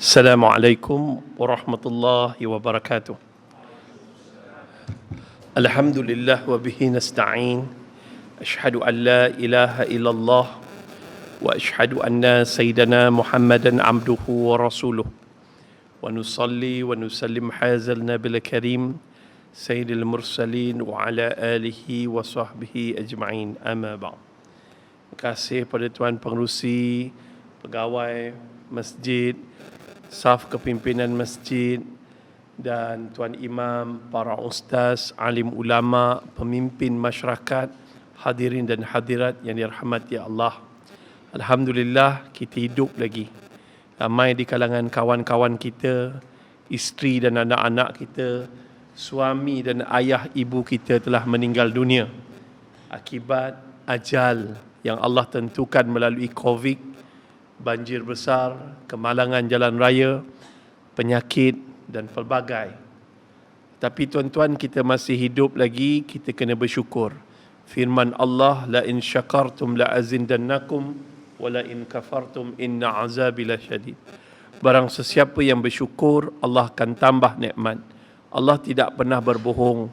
Assalamualaikum warahmatullahi wabarakatuh. Alhamdulillah wa bihi nasta'in. Ashhadu an la ilaha illallah wa ashhadu anna sayyidana Muhammadan abduhu wa rasuluh. Wa nusalli wa nusallim hazal nabil karim sayyidil mursalin wa ala alihi wa sahbihi ajma'in. Amma ba'd. Terima kasih pada Tuan Pengerusi, pegawai masjid, saf kepimpinan masjid dan tuan imam, para ustaz, alim ulama, pemimpin masyarakat, hadirin dan hadirat yang dirahmati Allah. Alhamdulillah kita hidup lagi. Ramai di kalangan kawan-kawan kita, isteri dan anak-anak kita, suami dan ayah ibu kita telah meninggal dunia akibat ajal yang Allah tentukan melalui COVID, banjir besar, kemalangan jalan raya, penyakit dan pelbagai. Tapi tuan-tuan, kita masih hidup lagi, kita kena bersyukur. Firman Allah, la in syakartum la azindannakum wa la in kafartum inna azabi lasyadid. Barang sesiapa yang bersyukur, Allah akan tambah nikmat. Allah tidak pernah berbohong.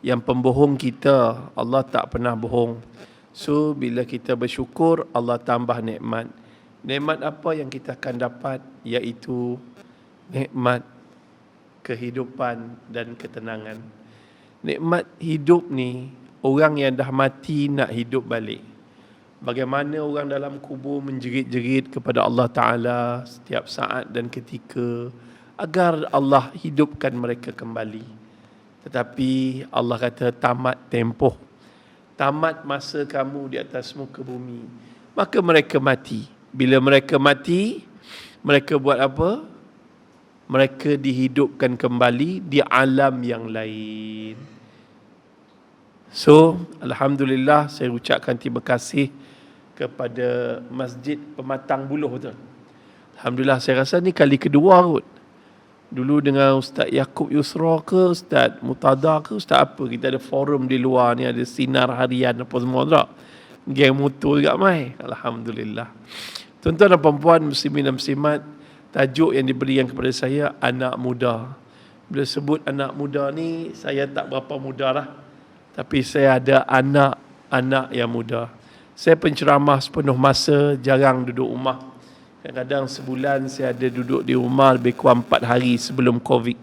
Yang pembohong kita, Allah tak pernah bohong. So, bila kita bersyukur, Allah tambah nikmat. Nikmat apa yang kita akan dapat? Iaitu nikmat kehidupan dan ketenangan. Nikmat hidup ni, orang yang dah mati nak hidup balik. Bagaimana orang dalam kubur menjerit-jerit kepada Allah Ta'ala setiap saat dan ketika agar Allah hidupkan mereka kembali. Tetapi Allah kata tamat tempoh, tamat masa kamu di atas muka bumi, maka mereka mati. Bila mereka mati, mereka buat apa? Mereka dihidupkan kembali di alam yang lain. So, Alhamdulillah, saya ucapkan terima kasih kepada Masjid Pematang Buluh tu. Alhamdulillah, saya rasa ni kali kedua kot. Dulu dengan Ustaz Yaakob Yusra ke, Ustaz Mutada ke, Ustaz apa, kita ada forum di luar ni, ada sinar harian apa semua tak. Geng motor juga mai. Alhamdulillah. Tuan-tuan dan puan-puan, muslimin dan muslimat, tajuk yang diberikan kepada saya, anak muda. Bila sebut anak muda ni, saya tak berapa muda lah. Tapi saya ada anak-anak yang muda. Saya penceramah sepenuh masa, jarang duduk rumah. Kadang-kadang sebulan saya ada duduk di rumah lebih kurang 4 hari sebelum COVID.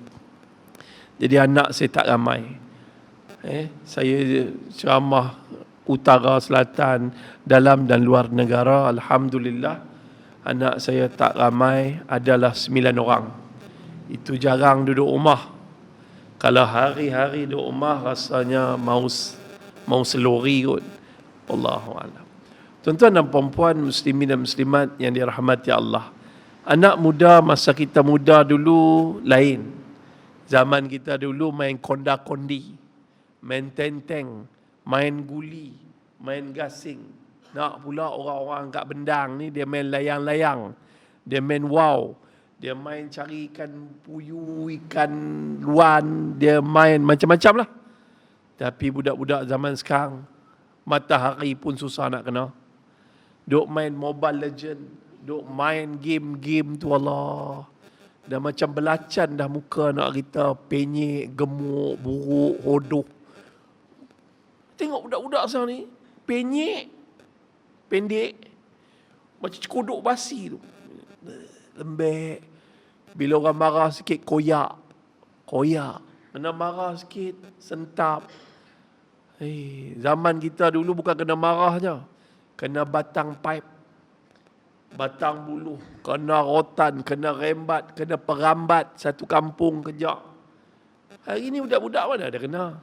Jadi anak saya tak ramai. Saya ceramah utara, selatan, dalam dan luar negara. Alhamdulillah, anak saya tak ramai, adalah 9 orang. Itu jarang duduk rumah. Kalau hari-hari duduk rumah rasanya mau selori kot. Wallahualam. Tuan-tuan dan puan-puan, muslimin dan muslimat yang dirahmati Allah. Anak muda masa kita muda dulu lain. Zaman kita dulu main konda-kondi, main tenteng, main guli, main gasing. Nak pula orang-orang kat Bendang ni dia main layang-layang, dia main wow, dia main cari ikan puyuh, ikan luan, dia main macam-macam lah. Tapi budak-budak zaman sekarang, matahari pun susah nak kena. Duk main Mobile Legend, duk main game-game tu, Allah. Dah macam belacan dah muka anak kita, penyek, gemuk, buruk, hodoh. Tengok budak-budak sekarang ni, penyek, pendek, macam cekodok basi tu. Lembek. Bila orang marah sikit, koyak. Kena marah sikit, sentap. Zaman kita dulu bukan kena marah je. Kena batang pipe, batang buluh, kena rotan, kena rembat, kena perambat, satu kampung kejap. Hari ni budak-budak mana ada kena.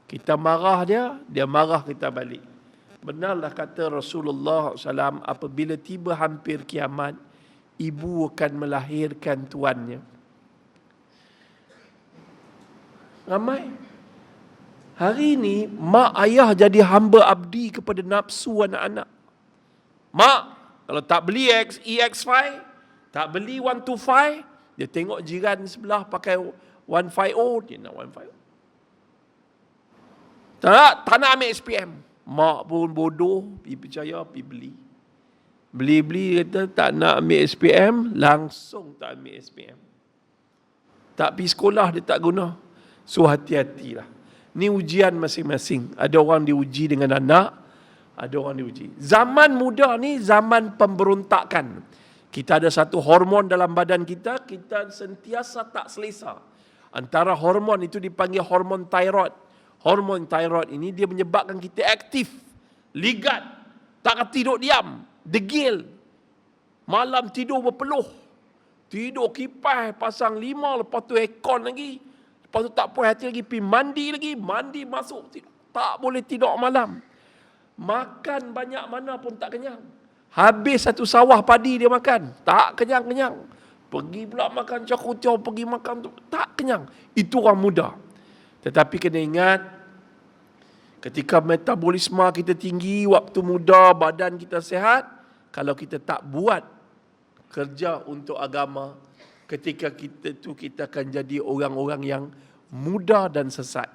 Kita marah dia marah kita balik. Benarlah kata Rasulullah SAW, apabila tiba hampir kiamat, ibu akan melahirkan tuannya. Ramai. Hari ini, mak ayah jadi hamba abdi kepada nafsu anak-anak. Mak, kalau tak beli EX5, tak beli 125, dia tengok jiran sebelah pakai 150, dia nak 150. Tak nak ambil SPM. Mak pun bodoh, pergi percaya, pergi beli. Beli-beli kata tak nak ambil SPM, langsung tak ambil SPM. Tak pergi sekolah, dia tak guna. So hati-hatilah. Ni ujian masing-masing. Ada orang diuji dengan anak, ada orang diuji. Zaman muda ni zaman pemberontakan. Kita ada satu hormon dalam badan kita, kita sentiasa tak selesa. Antara hormon itu dipanggil hormon thyroid. Hormon thyroid ini dia menyebabkan kita aktif, ligat, tak tidur diam, degil. Malam tidur berpeluh. Tidur kipas, pasang 5, lepas tu aircon lagi. Lepas tu tak puas hati lagi, pergi mandi lagi. Mandi masuk, tak boleh tidur malam. Makan banyak mana pun tak kenyang. Habis satu sawah padi dia makan, tak kenyang-kenyang. Pergi pula makan cakucau, pergi makan tu, tak kenyang. Itu orang muda. Tetapi kena ingat, ketika metabolisme kita tinggi, waktu muda, badan kita sihat, kalau kita tak buat kerja untuk agama, ketika kita akan jadi orang-orang yang muda dan sesat.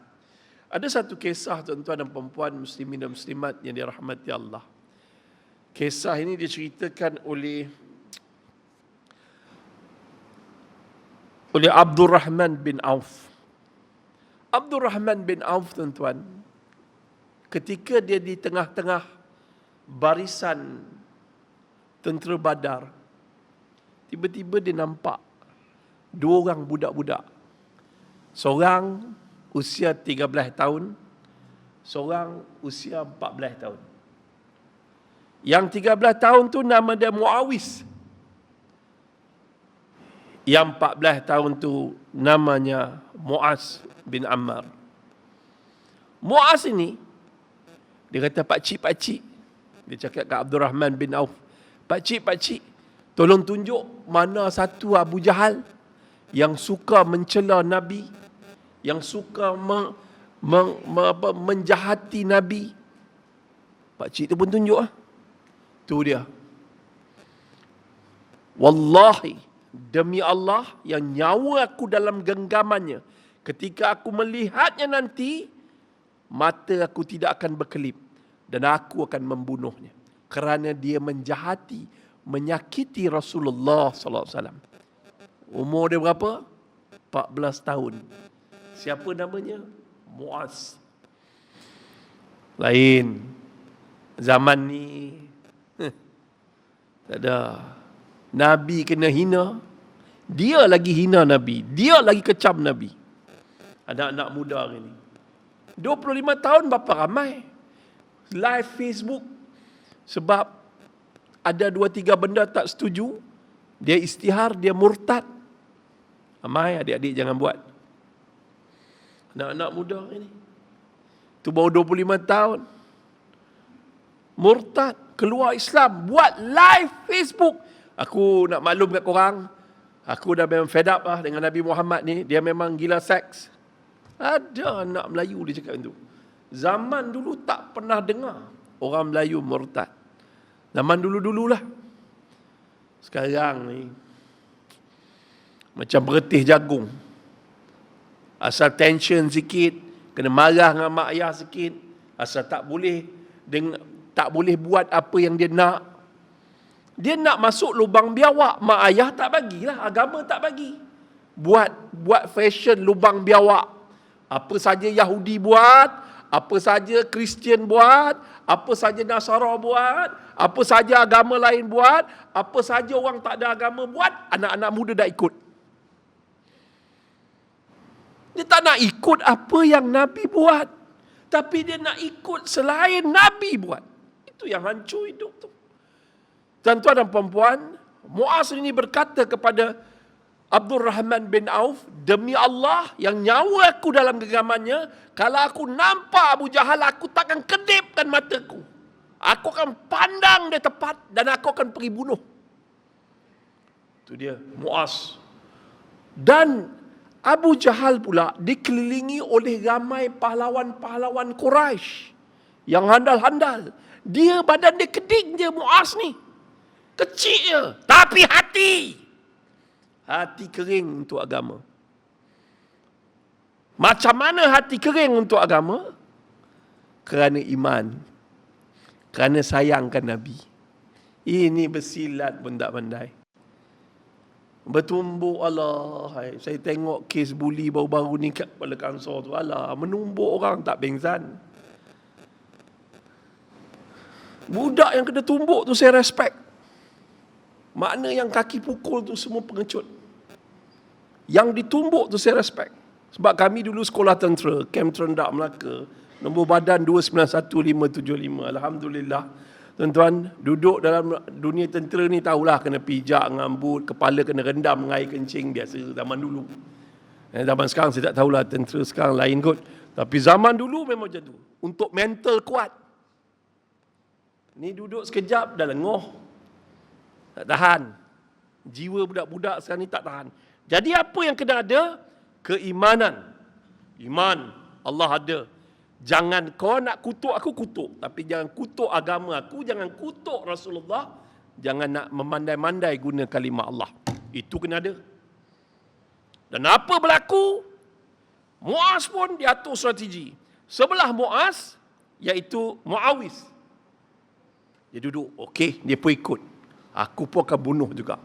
Ada satu kisah tuan-tuan dan perempuan muslimin dan muslimat yang dirahmati Allah. Kisah ini diceritakan oleh Abdul Rahman bin Auf. Abdul Rahman bin Auf tuan-tuan, ketika dia di tengah-tengah barisan tentera Badar, tiba-tiba dia nampak dua orang budak-budak. Seorang usia 13 tahun, seorang usia 14 tahun. Yang 13 tahun tu nama dia Muawiz. Yang 14 tahun tu namanya Muaz bin Ammar. Muaz ini, dia kata, pakcik, dia cakap kat Abdul Rahman bin Auf, pakcik, tolong tunjuk mana satu Abu Jahal yang suka mencela Nabi, yang suka menjahati Nabi. Pakcik tu pun tunjuk lah. Tu dia. Wallahi, demi Allah yang nyawa aku dalam genggamannya, ketika aku melihatnya nanti, mata aku tidak akan berkelip dan aku akan membunuhnya. Kerana dia menjahati, menyakiti Rasulullah sallallahu alaihi wasallam. Umur dia berapa? 14 tahun. Siapa namanya? Muaz. Lain. Zaman ni tak ada. Nabi kena hina, dia lagi hina Nabi, dia lagi kecam Nabi. Anak-anak muda hari ni 25 tahun berapa ramai live Facebook, sebab ada 2-3 benda tak setuju, dia istihar, dia murtad. Ramai adik-adik jangan buat. Anak-anak muda ini tu baru 25 tahun murtad, keluar Islam, buat live Facebook. Aku nak maklum kat korang, aku dah memang fed up lah dengan Nabi Muhammad ni. Dia memang gila seks. Ada anak Melayu dia cakap itu. Zaman dulu tak pernah dengar orang Melayu murtad. Zaman dulu-dululah. Sekarang ni macam beretih jagung. Asal tension sikit, kena marah dengan mak ayah sikit, asal tak boleh buat apa yang dia nak. Dia nak masuk lubang biawak, mak ayah tak bagilah, agama tak bagi. Buat fashion lubang biawak. Apa saja Yahudi buat, apa saja Kristian buat, apa saja Nasara buat, apa saja agama lain buat, apa saja orang tak ada agama buat, anak-anak muda dah ikut. Dia tak nak ikut apa yang Nabi buat, tapi dia nak ikut selain Nabi buat. Itu yang hancur hidup tu. Tuan-tuan dan perempuan, Muaz ini berkata kepada Abdul Rahman bin Auf, demi Allah yang nyawa aku dalam genggamannya, kalau aku nampak Abu Jahal, aku takkan kedipkan mataku. Aku akan pandang dia tepat dan aku akan pergi bunuh. Itu dia, Muaz. Dan Abu Jahal pula dikelilingi oleh ramai pahlawan-pahlawan Quraisy yang handal-handal. Dia badan dia keding je, Muaz ni. Kecil je, tapi hati kering untuk agama. Macam mana hati kering untuk agama? Kerana iman, kerana sayangkan Nabi. Ini bersilat pun tak pandai. Bertumbuk, Allah. Saya tengok kes buli baru-baru ni kat Kuala Kangsar tu. Allah, menumbuk orang tak pengsan. Budak yang kena tumbuk tu saya respect. Makna yang kaki pukul tu semua pengecut. Yang ditumbuk tu saya respect. Sebab kami dulu sekolah tentera, Camp Terendak Melaka, nombor badan 291575. Alhamdulillah. Tuan-tuan, duduk dalam dunia tentera ni tahulah kena pijak, ngambut, kepala kena rendam dengan air kencing biasa zaman dulu. Zaman sekarang saya tak tahulah, tentera sekarang lain kot. Tapi zaman dulu memang macam tu. Untuk mental kuat. Ni duduk sekejap dah lengoh. Tak tahan. Jiwa budak-budak sekarang ni tak tahan. Jadi apa yang kena ada? Keimanan. Iman. Allah ada. Jangan kau nak kutuk aku, kutuk. Tapi jangan kutuk agama aku. Jangan kutuk Rasulullah. Jangan nak memandai-mandai guna kalimah Allah. Itu kena ada. Dan apa berlaku? Muaz pun diatur strategi. Sebelah Muaz, iaitu Muawiz. Dia duduk, okey, dia pun ikut. Aku pun akan bunuh juga.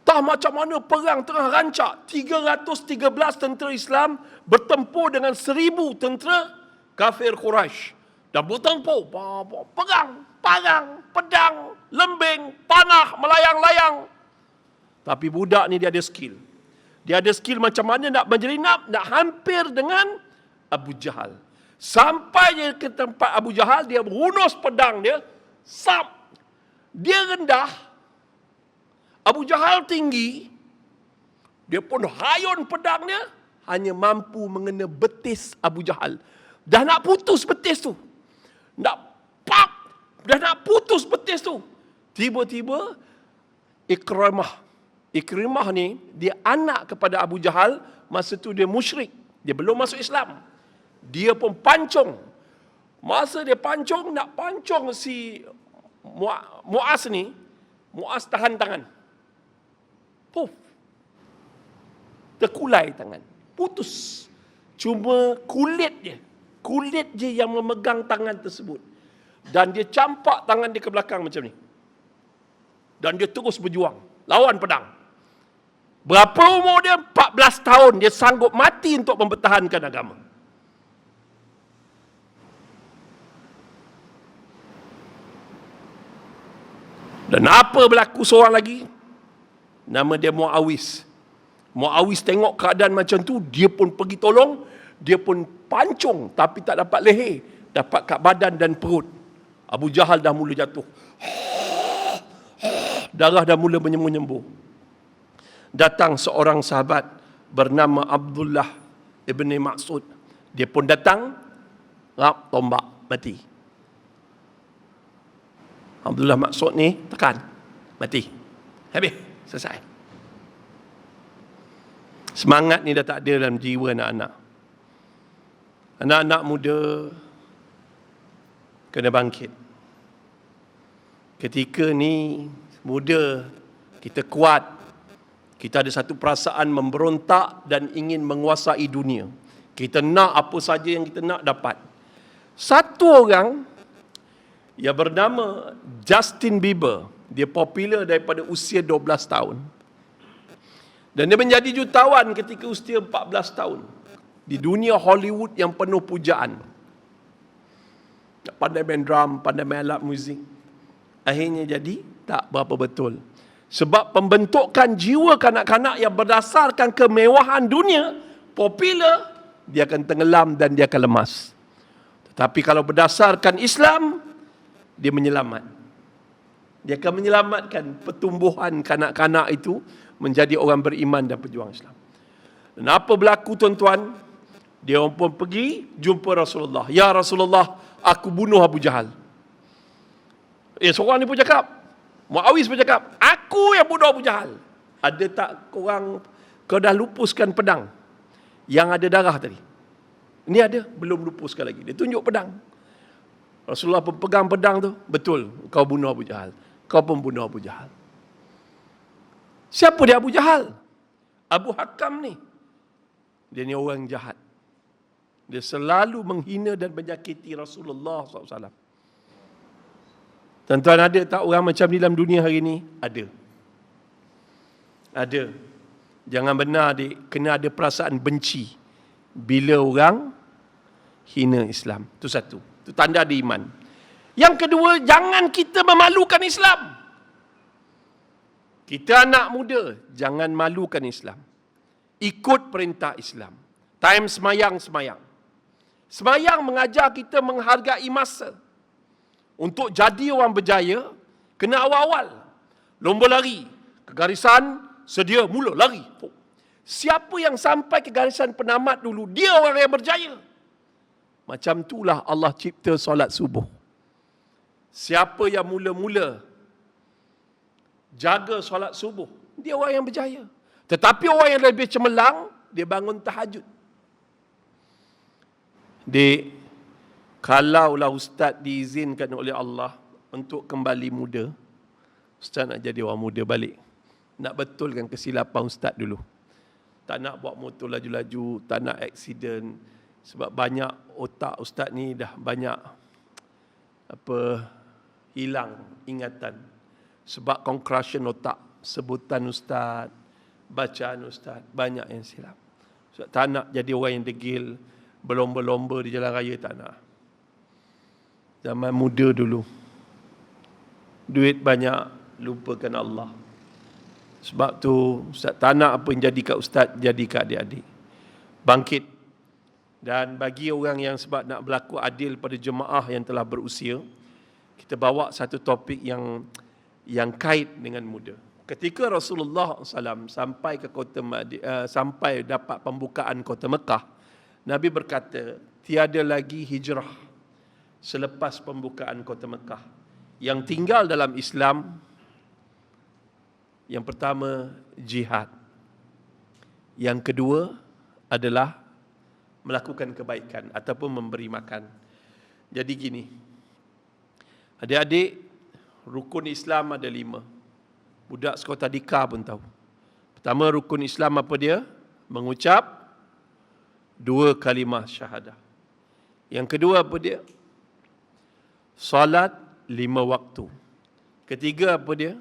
Tak macam mana perang tengah rancak. 313 tentera Islam bertempur dengan 1000 tentera kafir Quraisy. Dan bertempur. Perang, parang, pedang, lembing, panah, melayang-layang. Tapi budak ni dia ada skill. Dia ada skill macam mana nak menjelinap, nak hampir dengan Abu Jahal. Sampai dia ke tempat Abu Jahal, dia hunus pedang dia. Sap. Dia rendah. Abu Jahal tinggi. Dia pun hayun pedang dia. Hanya mampu mengena betis Abu Jahal. Dah nak putus betis tu. Nak pap. Dah nak putus betis tu. Tiba-tiba Ikrimah ni, dia anak kepada Abu Jahal. Masa tu dia musyrik. Dia belum masuk Islam. Dia pun pancung. Masa dia pancung, nak pancung si Muaz ni, Muaz tahan tangan. Puf. Terkulai tangan. Putus. Cuma kulit je yang memegang tangan tersebut. Dan dia campak tangan dia ke belakang macam ni. Dan dia terus berjuang. Lawan pedang. Berapa umur dia? 14 tahun. Dia sanggup mati untuk mempertahankan agama. Dan apa berlaku seorang lagi? Nama dia Muawiz. Muawiz tengok keadaan macam tu, dia pun pergi tolong, dia pun pancung, tapi tak dapat leher, dapat kat badan dan perut. Abu Jahal dah mula jatuh. Darah dah mula menyembur-nyembur. Datang seorang sahabat bernama Abdullah ibn Mas'ud. Dia pun datang, rap, tombak, mati. Abdullah Mas'ud ni tekan, mati. Habis, selesai. Semangat ni dah tak ada dalam jiwa anak-anak. Anak-anak muda kena bangkit. Ketika ni muda, kita kuat, kita ada satu perasaan memberontak dan ingin menguasai dunia. Kita nak apa saja yang kita nak dapat. Satu orang yang bernama Justin Bieber, dia popular daripada usia 12 tahun. Dan dia menjadi jutawan ketika usia 14 tahun. Di dunia Hollywood yang penuh pujaan. Pandai main drum, pandai main alat muzik. Akhirnya jadi tak berapa betul. Sebab pembentukan jiwa kanak-kanak yang berdasarkan kemewahan dunia, popular, dia akan tenggelam dan dia akan lemas. Tetapi kalau berdasarkan Islam, dia menyelamat. Dia akan menyelamatkan pertumbuhan kanak-kanak itu menjadi orang beriman dan pejuang Islam. Dan apa berlaku tuan-tuan? Dia pun pergi jumpa Rasulullah. Ya Rasulullah, aku bunuh Abu Jahal. Seorang ni pun cakap, Muawiz pun cakap, aku yang bunuh Abu Jahal. Ada tak korang, kau dah lupuskan pedang yang ada darah tadi? Ini ada, belum lupuskan lagi. Dia tunjuk pedang. Rasulullah pun pegang pedang tu. Betul, kau bunuh Abu Jahal. Kau pun bunuh Abu Jahal. Siapa dia Abu Jahal? Abu Hakam ni. Dia ni orang jahat. Dia selalu menghina dan menyakiti Rasulullah SAW. Tuan-tuan, ada tak orang macam ni dalam dunia hari ni? Ada. Ada. Jangan benar adik, kena ada perasaan benci bila orang hina Islam. Itu satu. Itu tanda ada iman. Yang kedua, jangan kita memalukan Islam. Kita anak muda, jangan malukan Islam. Ikut perintah Islam. Time semayang. Semayang mengajar kita menghargai masa. Untuk jadi orang berjaya, kena awal-awal. Lomba lari, ke garisan, sedia, mula, lari. Siapa yang sampai ke garisan penamat dulu, dia orang yang berjaya. Macam itulah Allah cipta solat subuh. Siapa yang mula-mula jaga solat subuh, dia orang yang berjaya. Tetapi orang yang lebih cemerlang, dia bangun tahajud. Dek, kalaulah ustaz diizinkan oleh Allah untuk kembali muda, ustaz nak jadi orang muda balik. Nak betulkan kesilapan ustaz dulu. Tak nak bawa motor laju-laju, tak nak aksiden. Sebab banyak otak ustaz ni dah banyak hilang ingatan. Sebab concussion otak, sebutan ustaz, bacaan ustaz, banyak yang silap. Ustaz tak nak jadi orang yang degil, berlomba-lomba di jalan raya, tak nak. Zaman muda dulu, duit banyak, lupakan Allah. Sebab tu ustaz tak nak apa yang jadi kat ustaz, jadi kat adik-adik. Bangkit. Dan bagi orang yang sebab nak berlaku adil pada jemaah yang telah berusia, kita bawa satu topik yang kait dengan muda. Ketika Rasulullah SAW sampai ke sampai dapat pembukaan kota Mekah, Nabi berkata, tiada lagi hijrah selepas pembukaan kota Mekah. Yang tinggal dalam Islam, yang pertama jihad. Yang kedua adalah melakukan kebaikan ataupun memberi makan. Jadi gini, adik-adik, rukun Islam ada 5. Budak sekolah tadika pun tahu. Pertama, rukun Islam apa dia? Mengucap 2 kalimah syahadah. Yang kedua apa dia? Salat 5 waktu. Ketiga apa dia?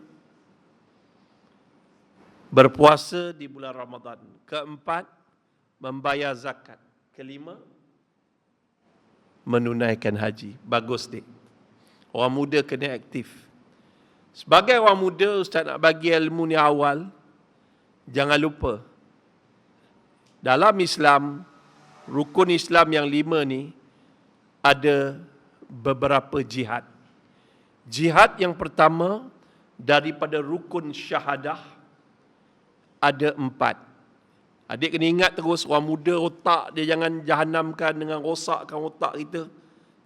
Berpuasa di bulan Ramadan. Keempat, membayar zakat. Kelima, menunaikan haji. Bagus dik. Orang muda kena aktif. Sebagai orang muda, ustaz nak bagi ilmu ni awal. Jangan lupa, dalam Islam, rukun Islam yang 5 ni, ada beberapa jihad. Jihad yang pertama, daripada rukun syahadah, ada 4. Adik kena ingat terus, orang muda otak dia jangan jahanamkan dengan rosakkan otak kita.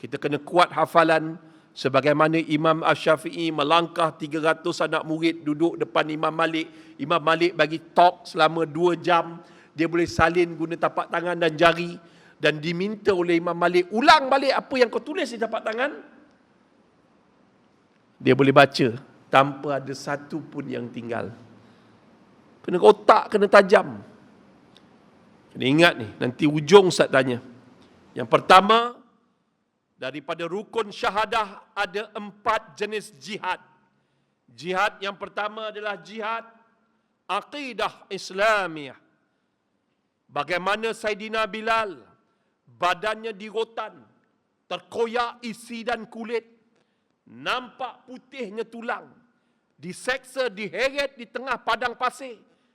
Kita kena kuat hafalan. Sebagaimana Imam Asy-Syafi'i melangkah 300 anak murid duduk depan Imam Malik. Imam Malik bagi talk selama 2 jam. Dia boleh salin guna tapak tangan dan jari. Dan diminta oleh Imam Malik, ulang balik apa yang kau tulis di tapak tangan. Dia boleh baca tanpa ada satu pun yang tinggal. Kena otak, kena tajam. Kena ingat ni, nanti ujung Ustaz tanya. Yang pertama, daripada rukun syahadah ada 4 jenis jihad. Jihad yang pertama adalah jihad aqidah Islamiyah. Bagaimana Saidina Bilal, badannya dirotan, terkoyak isi dan kulit, nampak putihnya tulang, diseksa, diheret di tengah padang pasir,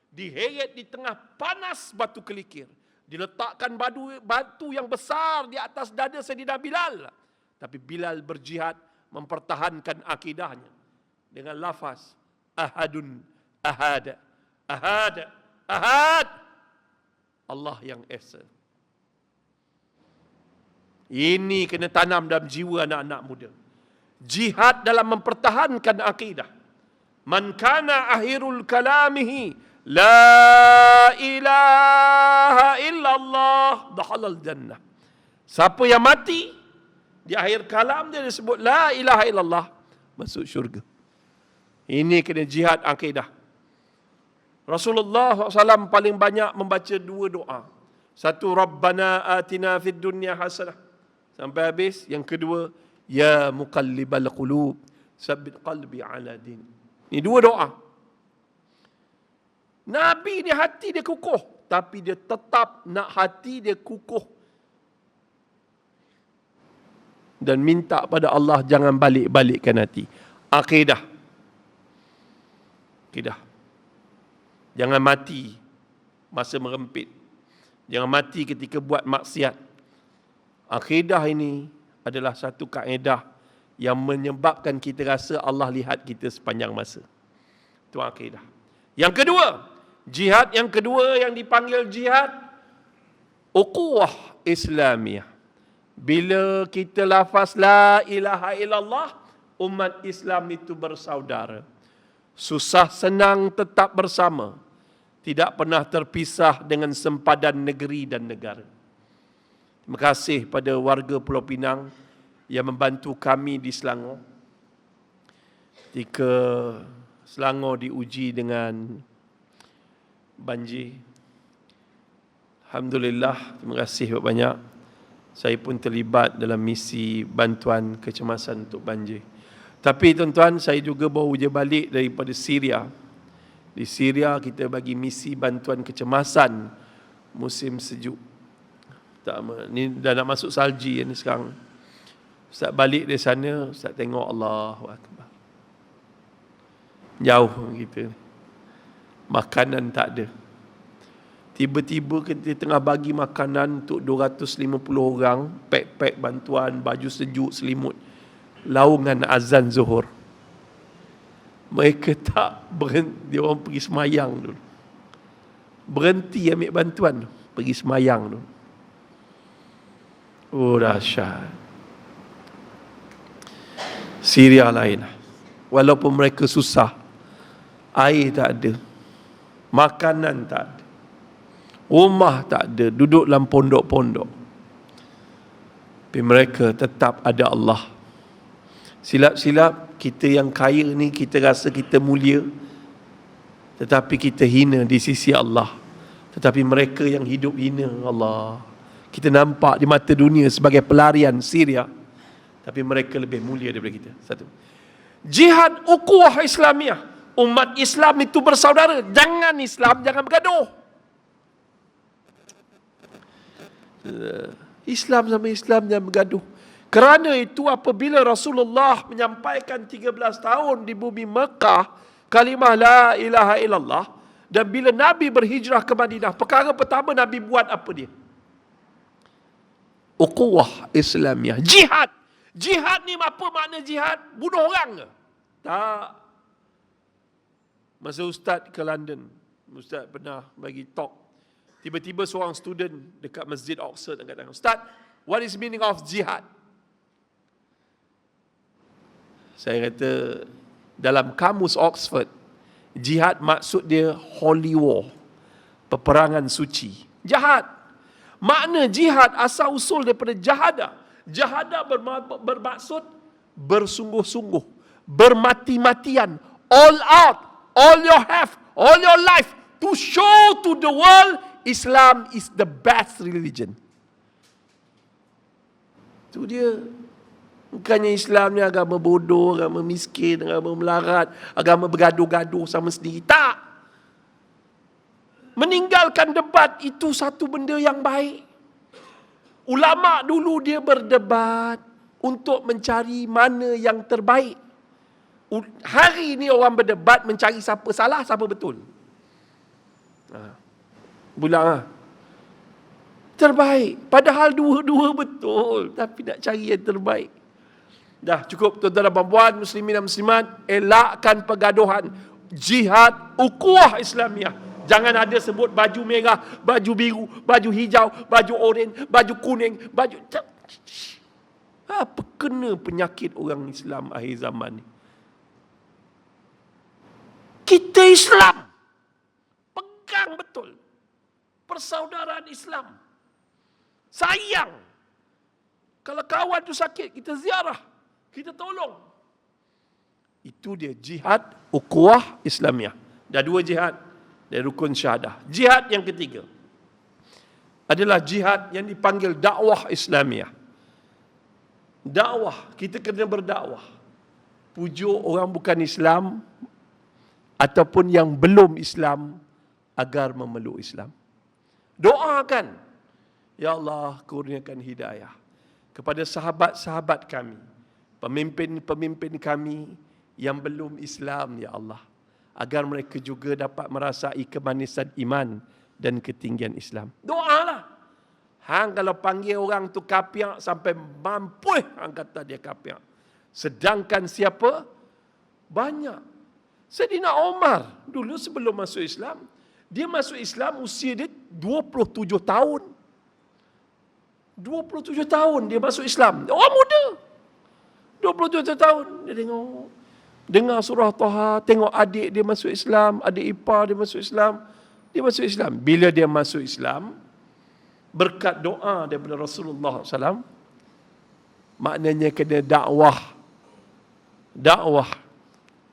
diheret di tengah panas batu kelikir, diletakkan batu yang besar di atas dada Saidina Bilal. Tapi Bilal berjihad mempertahankan akidahnya dengan lafaz ahadun ahad, ahad, ahad, Allah yang esa. Ini kena tanam dalam jiwa anak-anak muda. Jihad dalam mempertahankan akidah. Man kana akhirul kalamihi la ilaha illallah dakhalal jannah. Siapa yang mati di akhir kalam dia disebut la ilaha illallah, masuk syurga. Ini kena jihad akidah. Rasulullah SAW paling banyak membaca 2 doa. Satu, Rabbana atina fid dunya hasanah, sampai habis. Yang kedua, ya muqallibal qulub, Sabbit qalbi ala din. Ini dua doa. Nabi ni hati dia kukuh, tapi dia tetap nak hati dia kukuh dan minta pada Allah jangan balik-balikkan hati. Akidah. Jangan mati masa merempit. Jangan mati ketika buat maksiat. Akidah ini adalah satu kaedah yang menyebabkan kita rasa Allah lihat kita sepanjang masa. Itu akidah. Yang kedua, jihad yang kedua yang dipanggil jihad, ukhuwah Islamiyah. Bila kita lafaz la ilaha illallah, umat Islam itu bersaudara. Susah senang tetap bersama. Tidak pernah terpisah dengan sempadan negeri dan negara. Terima kasih pada warga Pulau Pinang yang membantu kami di Selangor. Ketika Selangor diuji dengan banjir. Alhamdulillah, terima kasih banyak. Saya pun terlibat dalam misi bantuan kecemasan untuk banjir. Tapi tuan-tuan, saya juga baru je balik daripada Syria. Di Syria kita bagi misi bantuan kecemasan musim sejuk. Ni dah nak masuk salji ni sekarang. Ustaz balik dari sana, Ustaz tengok Allahu Akbar. Jauh kita. Makanan tak ada. Tiba-tiba kita tengah bagi makanan untuk 250 orang, pack bantuan, baju sejuk, selimut. Laungan azan Zuhur. Mereka tak berhenti, dia orang pergi semayang dulu. Berhenti ambil bantuan, pergi semayang dulu. Oh, dahsyat. Syria lain. Walaupun mereka susah, air tak ada, makanan tak ada, rumah tak ada, duduk dalam pondok-pondok. Tapi mereka tetap ada Allah. Silap-silap kita yang kaya ni, kita rasa kita mulia, tetapi kita hina di sisi Allah. Tetapi mereka yang hidup hina Allah, kita nampak di mata dunia sebagai pelarian Syria, tapi mereka lebih mulia daripada kita. Satu. Jihad ukhuwah Islamiyah. Umat Islam itu bersaudara. Jangan Islam, jangan bergaduh. Islam sama Islam jangan bergaduh. Kerana itu apabila Rasulullah menyampaikan 13 tahun di bumi Mekah kalimah la ilaha illallah, dan bila Nabi berhijrah ke Madinah, perkara pertama Nabi buat apa dia? Ukhuwah Islamiyah. Jihad. Jihad ni apa makna jihad? Bunuh orang ke? Tak. Masa Ustaz ke London, Ustaz pernah bagi talk. Tiba-tiba seorang student dekat Masjid Oxford kata, Ustaz, what is meaning of jihad? Saya kata, dalam kamus Oxford, jihad maksud dia holy war, peperangan suci. Jihad. Makna jihad asal usul daripada jahada. Jahada bermaksud bersungguh-sungguh, bermati-matian, all out, all your have, all your life, to show to the world Islam is the best religion. Itu dia. Bukannya Islam ni agama bodoh, agama miskin, agama melarat, agama bergaduh-gaduh sama sendiri. Tak. Meninggalkan debat itu satu benda yang baik. Ulama dulu dia berdebat untuk mencari mana yang terbaik. Hari ini orang berdebat mencari siapa salah, siapa betul. Bulan terbaik. Padahal dua-dua betul, tapi nak cari yang terbaik. Dah cukup tuan-tuan dan puan-puan, muslimin dan muslimat, elakkan pergaduhan. Jihad ukhuwah Islamiyah. Jangan ada sebut baju merah, baju biru, baju hijau, baju oranye, baju kuning, baju... Apa kena penyakit orang Islam akhir zaman ni? Kita Islam. Pegang betul persaudaraan Islam. Sayang. Kalau kawan tu sakit, kita ziarah, kita tolong. Itu dia jihad ukhuwah Islamiyah. Dah dua jihad dari rukun syahadah. Jihad yang ketiga adalah jihad yang dipanggil dakwah Islamiyah. Dakwah, kita kena berdakwah. pujuk orang bukan Islam ataupun yang belum Islam agar memeluk Islam. Doakan, ya Allah, kurniakan hidayah kepada sahabat-sahabat kami, pemimpin-pemimpin kami yang belum Islam, ya Allah, agar mereka juga dapat merasai kemanisan iman dan ketinggian Islam. Doalah. Hang kalau panggil orang tu kafir sampai mampu hang kata dia kafir. Sedangkan siapa? Banyak. Saidina Umar dulu sebelum masuk Islam, dia masuk Islam usia dia 27 tahun. 27 tahun dia masuk Islam. Orang muda. 27 tahun dia dengar surah Taha, tengok adik dia masuk Islam, adik ipar dia masuk Islam. Dia masuk Islam. Bila dia masuk Islam, berkat doa daripada Rasulullah SAW, maknanya kena dakwah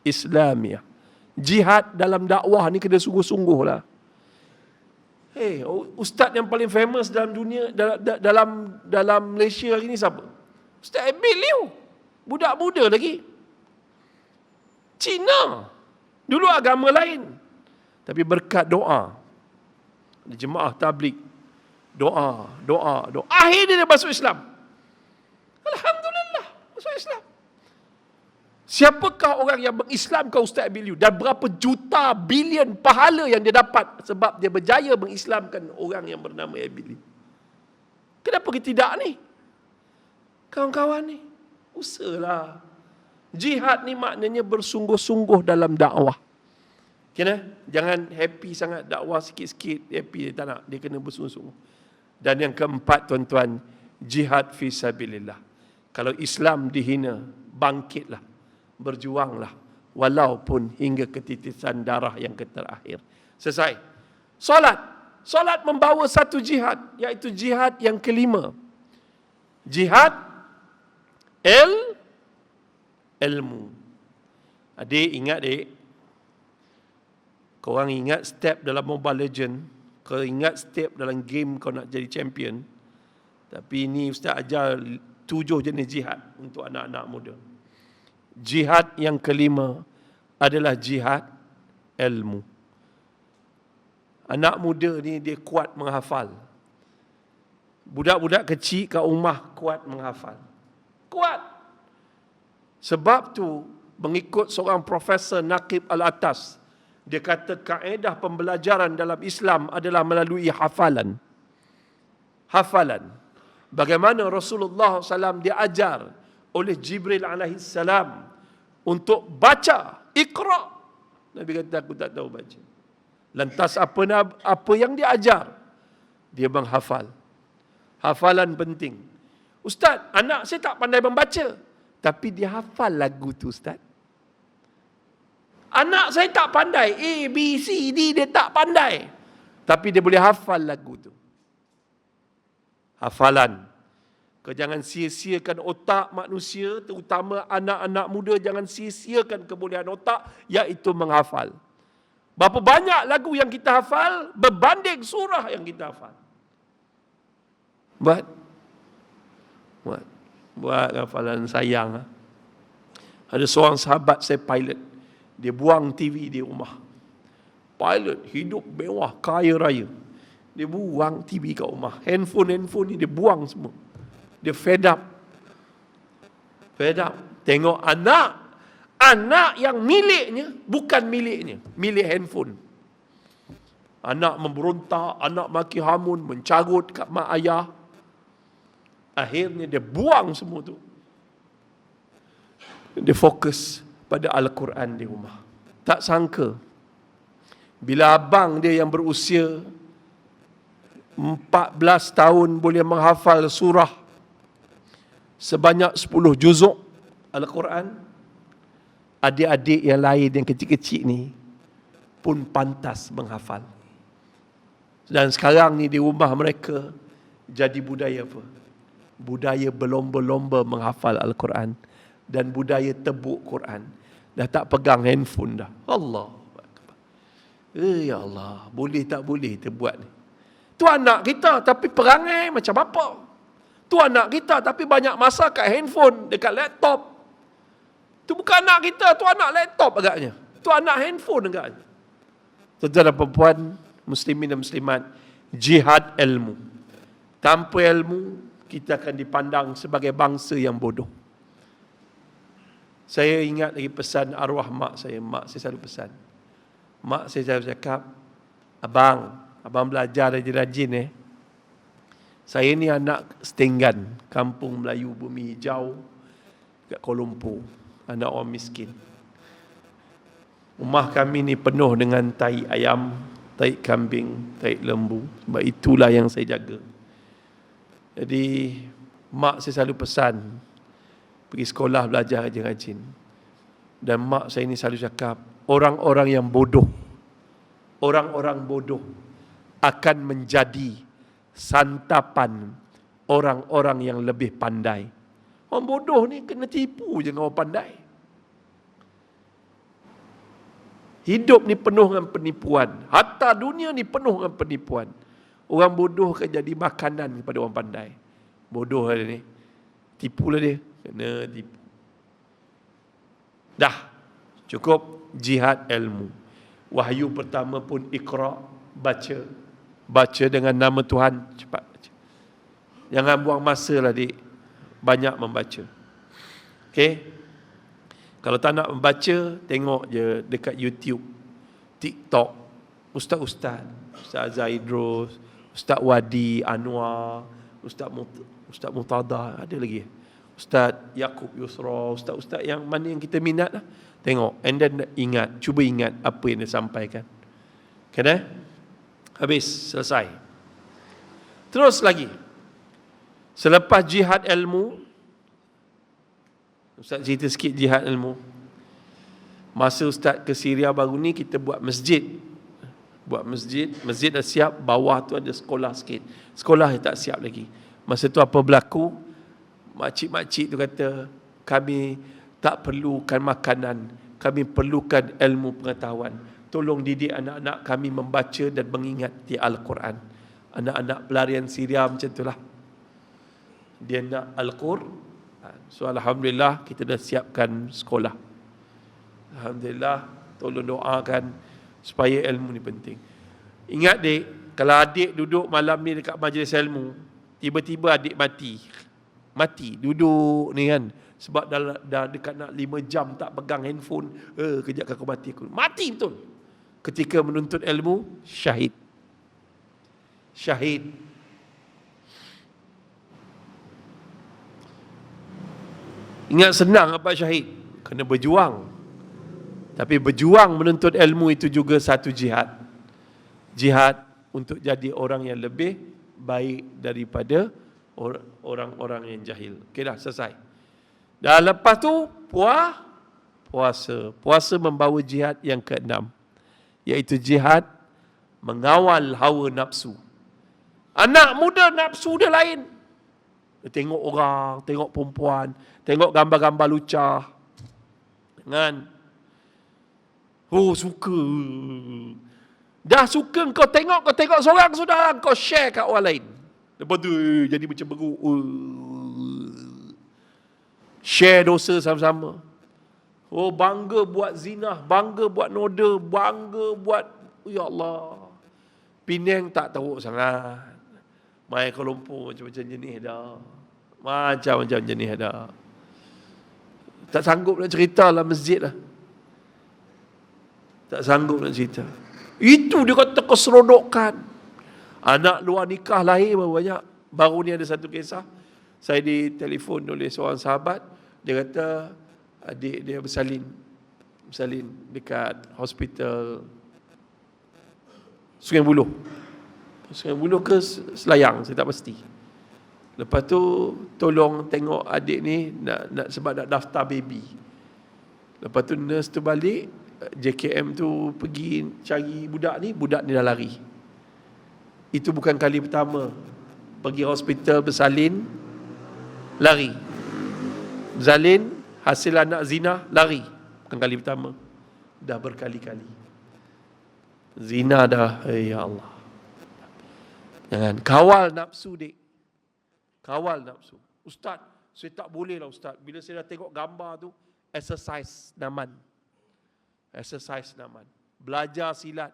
Islamiah. Jihad dalam dakwah ni kena sungguh-sungguh lah. Ustaz yang paling famous dalam dunia, dalam Malaysia hari ni siapa? Ustaz Abil Liu. Budak muda lagi. Cina. Dulu agama lain. Tapi berkat doa. Di jemaah tabligh. Doa. Akhirnya dia masuk Islam. Alhamdulillah. Masuk Islam. Siapakah orang yang mengislamkan Ustaz Abil Liu? Dan berapa juta bilion pahala yang dia dapat sebab dia berjaya mengislamkan orang yang bernama Abil Liu? Kenapa kita tidak ni? Kawan-kawan ni, usahalah. Jihad ni maknanya bersungguh-sungguh dalam dakwah. Kena? Jangan happy sangat dakwah sikit-sikit, happy dia tak nak. Dia kena bersungguh-sungguh. Dan yang keempat, tuan-tuan, jihad fi sabilillah. Kalau Islam dihina, bangkitlah. Berjuanglah. Walaupun hingga ketitisan darah yang terakhir. Selesai. Solat membawa satu jihad, iaitu jihad yang kelima. Jihad ilmu. Adik ingat korang ingat step dalam Mobile Legend, kau ingat step dalam game kau nak jadi champion. Tapi ini Ustaz ajar 7 jenis jihad untuk anak-anak muda. Jihad yang kelima adalah jihad ilmu. Anak muda ni dia kuat menghafal. Budak-budak kecil kat rumah kuat menghafal. Kuat. Sebab tu mengikut seorang Profesor Naqib Al-Atas, dia kata kaedah pembelajaran dalam Islam adalah melalui hafalan. Bagaimana Rasulullah SAW diajar oleh Jibril AS untuk baca, Iqra. Nabi kata, aku tak tahu baca. Lantas apa yang dia ajar? Dia menghafal. Hafalan penting. Ustaz, anak saya tak pandai membaca, tapi dia hafal lagu tu, Ustaz. Anak saya tak pandai, A, B, C, D, dia tak pandai, tapi dia boleh hafal lagu tu. Hafalan. Kau jangan sia-siakan otak manusia, terutama anak-anak muda, jangan sia-siakan kebolehan otak, iaitu menghafal. Berapa banyak lagu yang kita hafal berbanding surah yang kita hafal. Buat hafalan sayang. Ada seorang sahabat saya pilot. Dia buang TV di rumah. Pilot, hidup mewah, kaya raya. Dia buang TV kat rumah. Handphone ni dia buang semua. Dia fed up. Tengok anak yang miliknya bukan miliknya, milik handphone. Anak memberontak, anak maki hamun, mencarut kat mak ayah. Akhirnya dia buang semua tu. Dia fokus pada Al-Quran di rumah. Tak sangka, bila abang dia yang berusia 14 tahun boleh menghafal surah sebanyak 10 juzuk Al-Quran, adik-adik yang lain yang kecil-kecil ni pun pantas menghafal. Dan sekarang ni di rumah mereka jadi budaya apa? Budaya berlomba-lomba menghafal Al-Quran dan budaya tebuk Quran. Dah tak pegang handphone dah. Allah. Ya Allah, boleh tak boleh kita buat ni. Tu anak kita tapi perangai macam apa? Tu anak kita tapi banyak masa kat handphone, dekat laptop. Tu bukan anak kita, tu anak laptop agaknya. Tu anak handphone agaknya. Tuan-tuan dan perempuan, muslimin dan muslimat, jihad ilmu. Tanpa ilmu, kita akan dipandang sebagai bangsa yang bodoh. Saya ingat lagi pesan arwah mak saya. Mak saya selalu pesan. Mak saya selalu cakap, abang belajar rajin-rajin Saya ni anak Setenggan, kampung Melayu Bumi Hijau kat Kuala Lumpur. Anak orang miskin. Rumah kami ni penuh dengan tai ayam, tai kambing, tai lembu. Sebab itulah yang saya jaga. Jadi, mak saya selalu pesan, pergi sekolah belajar rajin-rajin. Dan mak saya ni selalu cakap, orang-orang yang bodoh, orang-orang bodoh akan menjadi santapan orang-orang yang lebih pandai. Orang bodoh ni kena tipu je dengan orang pandai. Hidup ni penuh dengan penipuan. Hatta dunia ni penuh dengan penipuan. Orang bodoh akan jadi makanan kepada orang pandai. Bodoh lah dia ni. Tipulah dia. Kena tipu. Dah. Cukup jihad ilmu. Wahyu pertama pun Iqra, baca. Baca dengan nama Tuhan. Cepat baca. Jangan buang masa lah dik. Banyak membaca. Okey. Kalau tak nak membaca, tengok je dekat YouTube, TikTok, ustaz-ustaz, Ustaz Zaidrus, Ustaz Wadi Anwar, Ustaz Murtada, ada lagi. Ustaz Yaakob Yusra, ustaz-ustaz yang mana yang kita minat lah. Tengok, and then ingat, cuba ingat apa yang dia sampaikan. Kena? Habis, selesai. Terus lagi. Selepas jihad ilmu, Ustaz cerita sikit jihad ilmu. Masa Ustaz ke Syria baru ni, kita buat masjid. Masjid dah siap, bawah tu ada sekolah sikit. Sekolah yang tak siap lagi. Masa tu apa berlaku? Makcik-makcik tu kata, kami tak perlukan makanan, kami perlukan ilmu pengetahuan. Tolong didik anak-anak kami membaca dan mengingati Al-Quran. Anak-anak pelarian Syria macam itulah. Dia nak Al-Quran. So Alhamdulillah kita dah siapkan sekolah. Alhamdulillah, tolong doakan supaya ilmu ni penting. Ingat dek, kalau adik duduk malam ni dekat majlis ilmu, tiba-tiba adik mati duduk ni kan, sebab dah dekat nak 5 jam tak pegang handphone, kejap aku mati betul. Ketika menuntut ilmu, syahid. Ingat senang apa syahid? Kena berjuang. Tapi berjuang menuntut ilmu itu juga satu jihad. Jihad untuk jadi orang yang lebih baik daripada orang-orang yang jahil. Okey dah, selesai. Dan lepas tu, puasa. Puasa membawa jihad yang ke-6. Iaitu jihad mengawal hawa nafsu. Anak muda nafsu dia lain. Dia tengok orang, tengok perempuan, tengok gambar-gambar lucah. Kan? Oh, suka. Dah suka kau tengok seorang sudah, kau share kat orang lain. Lepas tu jadi macam beruk. Share dosa sama-sama. Oh, bangga buat zina, bangga buat noda, bangga buat, ya Allah. Penang tak teruk sangat. Mai Kuala Lumpur macam-macam jenis dah. Macam-macam jenis dah. Tak sanggup nak cerita lah masjid lah. Tak sanggup nak cerita. Itu dia kata keseronokan. Anak luar nikah lahir baru banyak. Baru ni ada satu kisah. Saya ditelefon oleh seorang sahabat. Dia kata adik dia bersalin dekat hospital Sungai Buloh ke Selayang, saya tak pasti. Lepas tu tolong tengok adik ni nak sebab nak daftar baby. Lepas tu nurse tu balik, JKM tu pergi cari budak ni dah lari. Itu bukan kali pertama. Pergi hospital bersalin, lari. Bersalin, hasil anak zina, lari. Bukan kali pertama. Dah berkali-kali. Zina dah, ya Allah. Jangan kawal nafsu dek. Kawal nafsu. Ustaz, saya tak boleh lah Ustaz. Bila saya dah tengok gambar tu, exercise naman. Exercise naman. Belajar silat.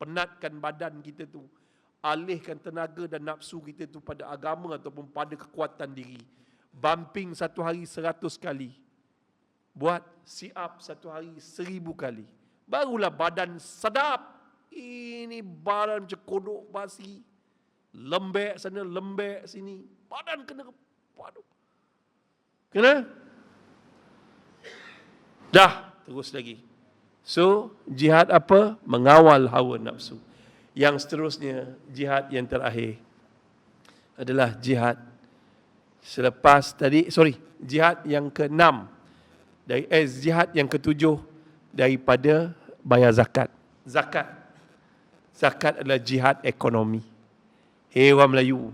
Penatkan badan kita tu. Alihkan tenaga dan nafsu kita tu pada agama ataupun pada kekuatan diri. Bumping satu hari 100 kali. Buat sit up satu hari 1000 kali. Barulah badan sedap. Ini badan macam kodok basi. Lembek sana, lembek sini. Badan kena padu. Kena? Dah, terus lagi. So, jihad apa? Mengawal hawa nafsu. Yang seterusnya, jihad yang terakhir adalah jihad selepas tadi, jihad yang ke-6 jihad yang ke-7 daripada bayar zakat. Zakat adalah jihad ekonomi. Hei orang Melayu,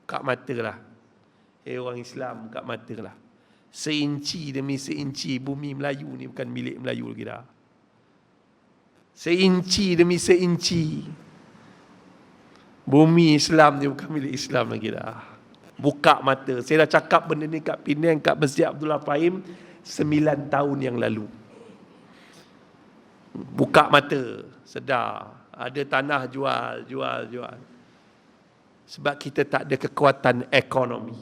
kat mata lah. Hei orang Islam, kat mata lah. Seinci demi seinci bumi Melayu ni bukan milik Melayu lagi dah. Seinci demi seinci bumi Islam ni bukan milik Islam lagi dah. Buka mata. Saya dah cakap benda ni kat Penang, kat Masjid Abdullah Fahim 9 tahun yang lalu. Buka mata, sedar. Ada tanah jual. Sebab kita tak ada kekuatan ekonomi.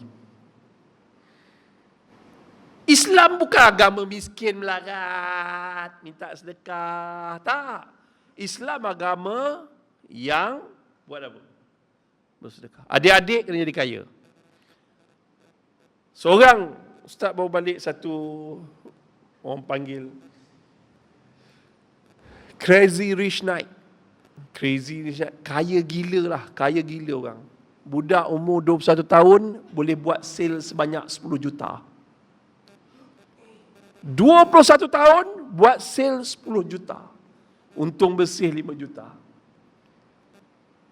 Islam bukan agama miskin melarat, minta sedekah. Tak. Islam agama yang buat apa? Bersedekah. Adik-adik kena jadi kaya. Seorang ustaz baru balik satu, orang panggil Crazy Rich Night. Crazy Rich Night. Kaya gila lah. Kaya gila orang. Budak umur 21 tahun boleh buat sale sebanyak 10 juta. 21 tahun buat sale 10 juta. Untung bersih 5 juta.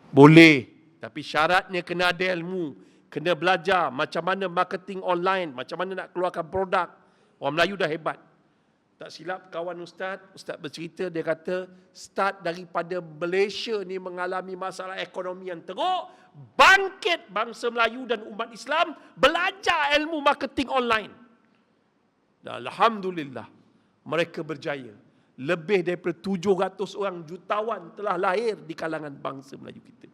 Boleh. Tapi syaratnya kena ada ilmu. Kena belajar macam mana marketing online. Macam mana nak keluarkan produk. Orang Melayu dah hebat. Tak silap kawan ustaz bercerita, dia kata start daripada Malaysia ni mengalami masalah ekonomi yang teruk, bangkit bangsa Melayu dan umat Islam belajar ilmu marketing online. Dan alhamdulillah mereka berjaya. Lebih daripada 700 orang jutawan telah lahir di kalangan bangsa Melayu kita.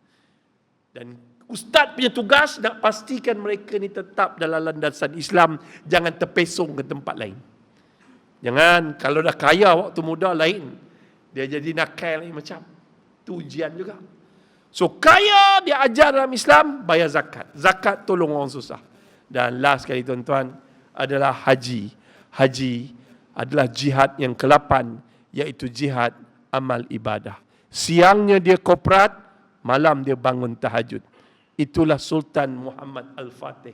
Dan ustaz punya tugas nak pastikan mereka ni tetap dalam landasan Islam, jangan terpesong ke tempat lain. Jangan, kalau dah kaya waktu muda lain, dia jadi nakal lain macam. Itu ujian juga. So kaya dia ajar dalam Islam, bayar zakat. Zakat tolong orang susah. Dan last sekali tuan-tuan adalah haji. Haji adalah jihad yang ke-8, iaitu jihad amal ibadah. Siangnya dia korporat, malam dia bangun tahajud. Itulah Sultan Muhammad Al-Fatih.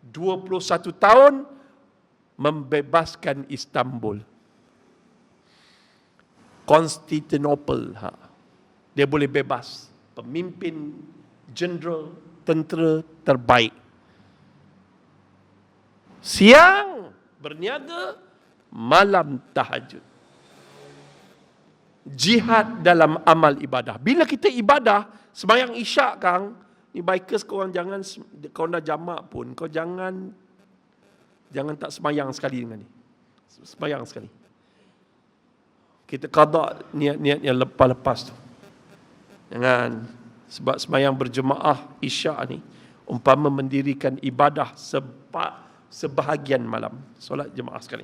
21 tahun membebaskan Istanbul. Konstantinopel. Dia boleh bebas. Pemimpin jeneral tentera terbaik. Siang berniaga, malam tahajud. Jihad dalam amal ibadah. Bila kita ibadah, sembahyang isyak kang, ni bikers korang jangan, kau dah jamak pun, kau jangan tak sembahyang sekali dengan ni. Sembahyang sekali. Kita qada niat-niat yang lepas-lepas tu. Jangan. Sebab sembahyang berjemaah isyak ni umpama mendirikan ibadah sebahagian malam. Solat jemaah sekali.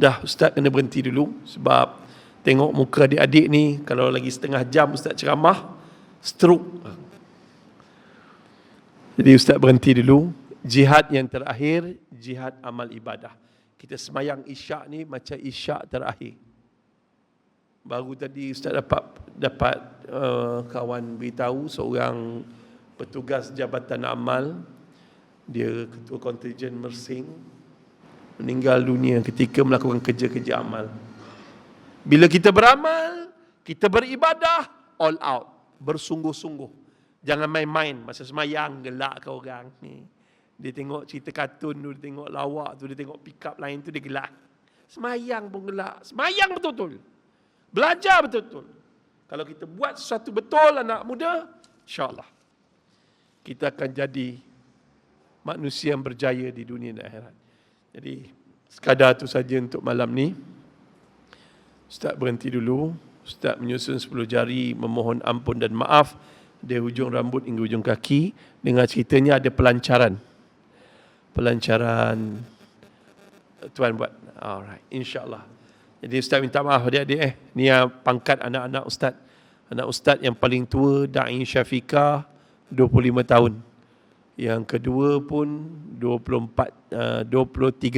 Dah, ustaz kena berhenti dulu sebab tengok muka adik-adik ni, kalau lagi setengah jam ustaz ceramah, stroke. Jadi ustaz berhenti dulu. Jihad yang terakhir, jihad amal ibadah. Kita semayang isyak ni macam isyak terakhir. Baru tadi ustaz dapat kawan beritahu seorang petugas Jabatan Amal, dia ketua kontijen Mersing, meninggal dunia ketika melakukan kerja-kerja amal. Bila kita beramal, kita beribadah, all out, bersungguh-sungguh. Jangan main-main masa semayang, gelak ke orang ni. Dia tengok cerita kartun tu, dia tengok lawak tu, dia tengok pick up lain tu, dia gelak. Semayang pun gelak. Semayang betul-betul. Belajar betul-betul. Kalau kita buat sesuatu betul anak muda, insya-Allah kita akan jadi manusia yang berjaya di dunia dan akhirat. Jadi sekadar tu saja untuk malam ni. Ustaz berhenti dulu. Ustaz menyusun 10 jari, memohon ampun dan maaf dari hujung rambut hingga hujung kaki. Dengar ceritanya ada pelancaran. Pelancaran Tuan buat. Alright, insya-Allah. Jadi Ustaz minta maaf adik-adik Ni pangkat anak-anak Ustaz. Anak Ustaz yang paling tua Da'i Syafiqah 25 tahun. Yang kedua pun 23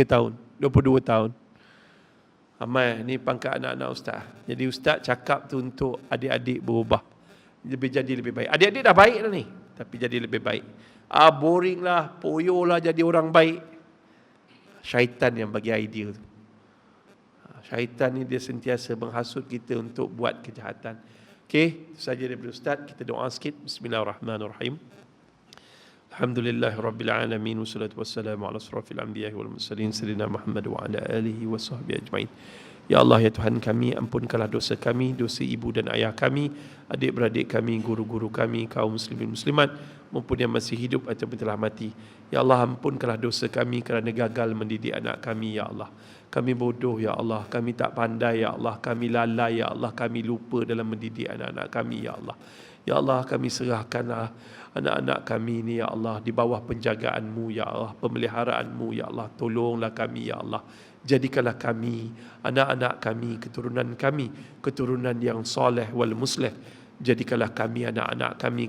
tahun, 22 tahun. Amai, ni pangkat anak-anak Ustaz. Jadi Ustaz cakap tu untuk adik-adik berubah. Jadi lebih baik. Adik-adik dah baik dah ni, tapi jadi lebih baik. Boring lah, poyo lah jadi orang baik. Syaitan yang bagi idea tu. Syaitan ni dia sentiasa menghasut kita untuk buat kejahatan. Okey, itu saja daripada Ustaz. Kita doa sikit. Bismillahirrahmanirrahim. Alhamdulillahirabbil alamin wassalatu wassalamu ala asrafil anbiya'i wal mursalin sayyidina Muhammad wa ala alihi wa sahbihi ajmain. Ya Allah, ya Tuhan kami, ampunkanlah dosa kami, dosa ibu dan ayah kami, adik-beradik kami, guru-guru kami, kaum muslimin muslimat maupun yang masih hidup ataupun telah mati. Ya Allah, ampunkanlah dosa kami kerana gagal mendidik anak kami, ya Allah. Kami bodoh, ya Allah. Kami tak pandai, ya Allah. Kami lalai, ya Allah. Kami lupa dalam mendidik anak-anak kami, ya Allah. Ya Allah, kami serahkanlah anak-anak kami ni, ya Allah, di bawah penjagaanmu, ya Allah, pemeliharaanmu, ya Allah. Tolonglah kami, ya Allah. Jadikanlah kami, anak-anak kami, keturunan yang soleh wal musleh. Jadikanlah kami, anak-anak kami,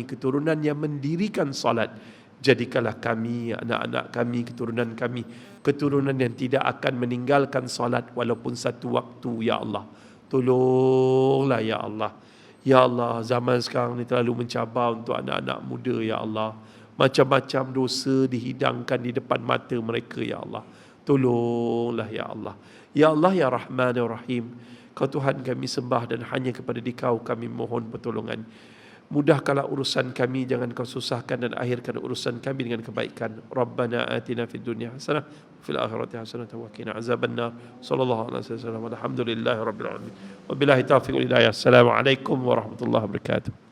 keturunan yang mendirikan salat. Jadikanlah kami, anak-anak kami, keturunan yang tidak akan meninggalkan salat walaupun satu waktu, ya Allah. Tolonglah, ya Allah. Ya Allah, zaman sekarang ni terlalu mencabar untuk anak-anak muda, ya Allah. Macam-macam dosa dihidangkan di depan mata mereka, ya Allah. Tolonglah, ya Allah. Ya Allah, ya Rahman, ya Rahim. Kau Tuhan kami sembah dan hanya kepada Dikau kami mohon pertolongan. Mudahkanlah urusan kami, jangan Kau susahkan, dan akhirkan urusan kami dengan kebaikan. Rabbana atina fid dunya hasanah fil akhirati hasanah wa qina azabannar. Sallallahu alaihi wasallam. Alhamdulillahirabbil alamin. Wabillahi taufiq wal hidayah. Assalamualaikum warahmatullahi wabarakatuh.